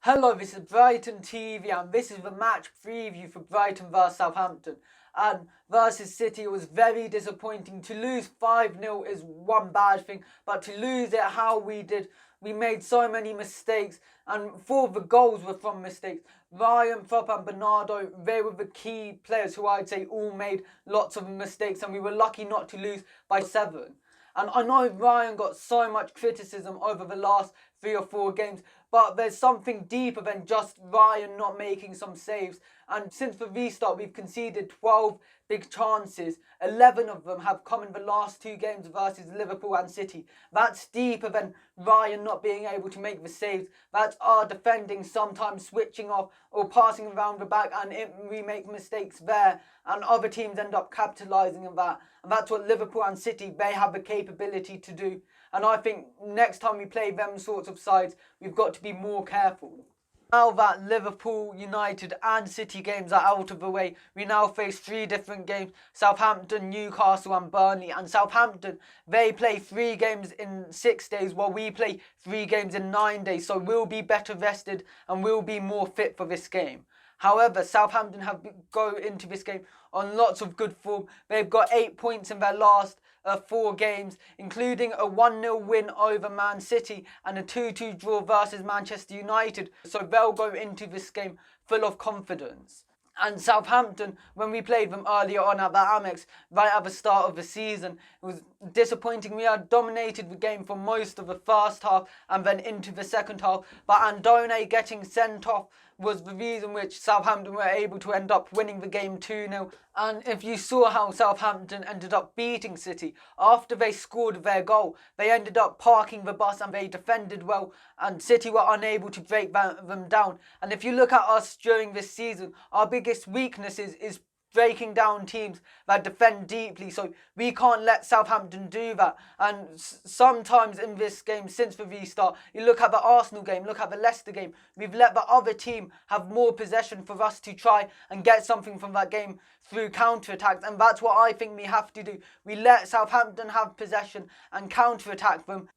Hello, this is Brighton TV and this is the match preview for Brighton vs Southampton. And versus City, it was very disappointing. To lose 5-0 is one bad thing, but to lose it how we did, we made so many mistakes, and 4 of the goals were from mistakes. Ryan, Prop and Bernardo, they were the key players who I'd say all made lots of mistakes, and we were lucky not to lose by 7. And I know Ryan got so much criticism over the last 3 or 4 games, but there's something deeper than just Ryan not making some saves. And since the restart, we've conceded 12 big chances. 11 of them have come in the last 2 games versus Liverpool and City. That's deeper than Ryan not being able to make the saves. That's our defending sometimes switching off or passing around the back, and we make mistakes there, and other teams end up capitalising on that. And that's what Liverpool and City, they have the capability to do. And I think next time we play them sorts of sides, we've got to be more careful. Now that Liverpool, United and City games are out of the way, we now face 3 different games: Southampton, Newcastle and Burnley. And Southampton, they play 3 games in 6 days, while we play 3 games in 9 days. So we'll be better rested and we'll be more fit for this game. However, Southampton have go into this game on lots of good form. They've got 8 points in their last 4 games, including a 1-0 win over Man City and a 2-2 draw versus Manchester United. So they'll go into this game full of confidence. And Southampton, when we played them earlier on at the Amex, right at the start of the season, it was disappointing. We had dominated the game for most of the first half and then into the second half. But Andone getting sent off was the reason which Southampton were able to end up winning the game 2-0. And if you saw how Southampton ended up beating City, after they scored their goal, they ended up parking the bus and they defended well, and City were unable to break them down. And if you look at us during this season, our biggest weakness is breaking down teams that defend deeply, so we can't let Southampton do that. And sometimes in this game, since the restart, you look at the Arsenal game, look at the Leicester game, we've let the other team have more possession for us to try and get something from that game through counter-attacks, and that's what I think we have to do. We let Southampton have possession and counter-attack them.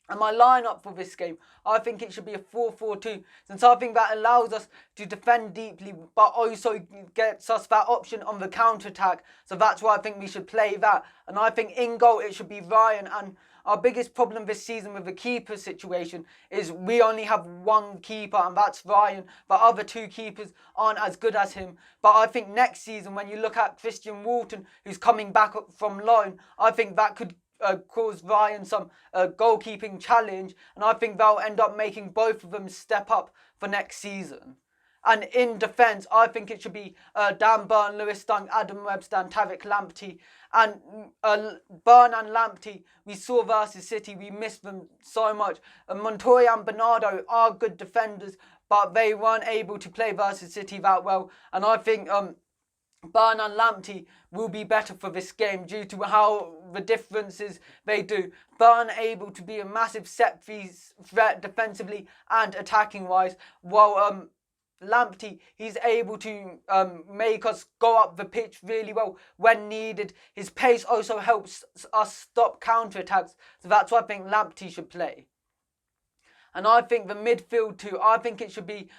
And my lineup for this game, I think it should be a 4-4-2, since I think that allows us to defend deeply, but also gets us that option on the counter-attack. So that's why I think we should play that. And I think in goal it should be Ryan. And our biggest problem this season with the keeper situation is we only have one keeper, and that's Ryan. The other 2 keepers aren't as good as him. But I think next season, when you look at Christian Walton, who's coming back up from loan, I think that could cause Ryan some goalkeeping challenge, and I think they'll end up making both of them step up for next season. And in defence, I think it should be Dan Burn, Lewis Dunk, Adam Webster and Tariq Lamptey. And Burn and Lamptey, we saw versus City, we missed them so much. Montoya and Bernardo are good defenders, but they weren't able to play versus City that well. And I think Burn and Lamptey will be better for this game due to how the differences they do. Burn able to be a massive set-piece threat defensively and attacking-wise, while Lamptey, he's able to make us go up the pitch really well when needed. His pace also helps us stop counter-attacks, so that's why I think Lamptey should play. And I think the midfield too, I think it should be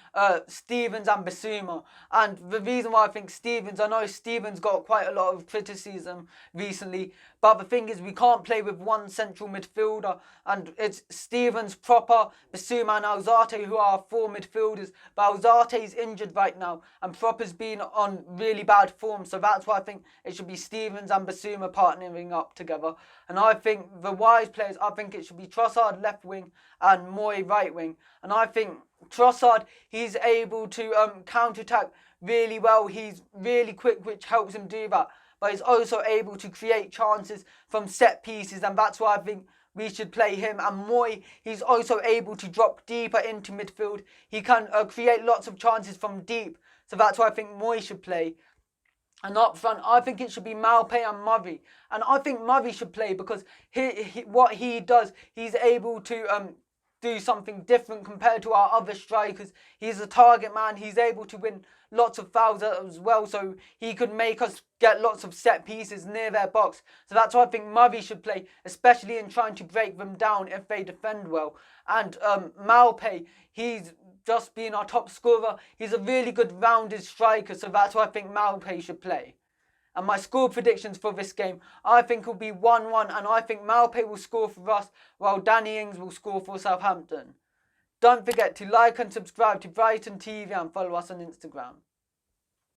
Stevens and Bissouma. And the reason why I think Stevens, I know Stevens got quite a lot of criticism recently, but the thing is we can't play with one central midfielder, and it's Stevens, Proper, Bissouma and Alzate who are 4 midfielders. But Alzate's injured right now and Proper's been on really bad form, so that's why I think it should be Stevens and Bissouma partnering up together. And I think the wise players, I think it should be Trossard left wing and Moy right wing. And I think Trossard, he's able to counter-attack really well. He's really quick, which helps him do that. But he's also able to create chances from set pieces, and that's why I think we should play him. And Moy, he's also able to drop deeper into midfield. He can create lots of chances from deep, so that's why I think Moy should play. And up front, I think it should be Maupay and Murray. And I think Murray should play because what he does, he's able to do something different compared to our other strikers. He's a target man. He's able to win lots of fouls as well, so he could make us get lots of set pieces near their box. So that's why I think Murray should play, especially in trying to break them down if they defend well. And Maupay, he's just being our top scorer. He's a really good rounded striker, so that's why I think Maupay should play. And my score predictions for this game, I think will be 1-1, and I think Maupay will score for us, while Danny Ings will score for Southampton. Don't forget to like and subscribe to Brighton TV and follow us on Instagram.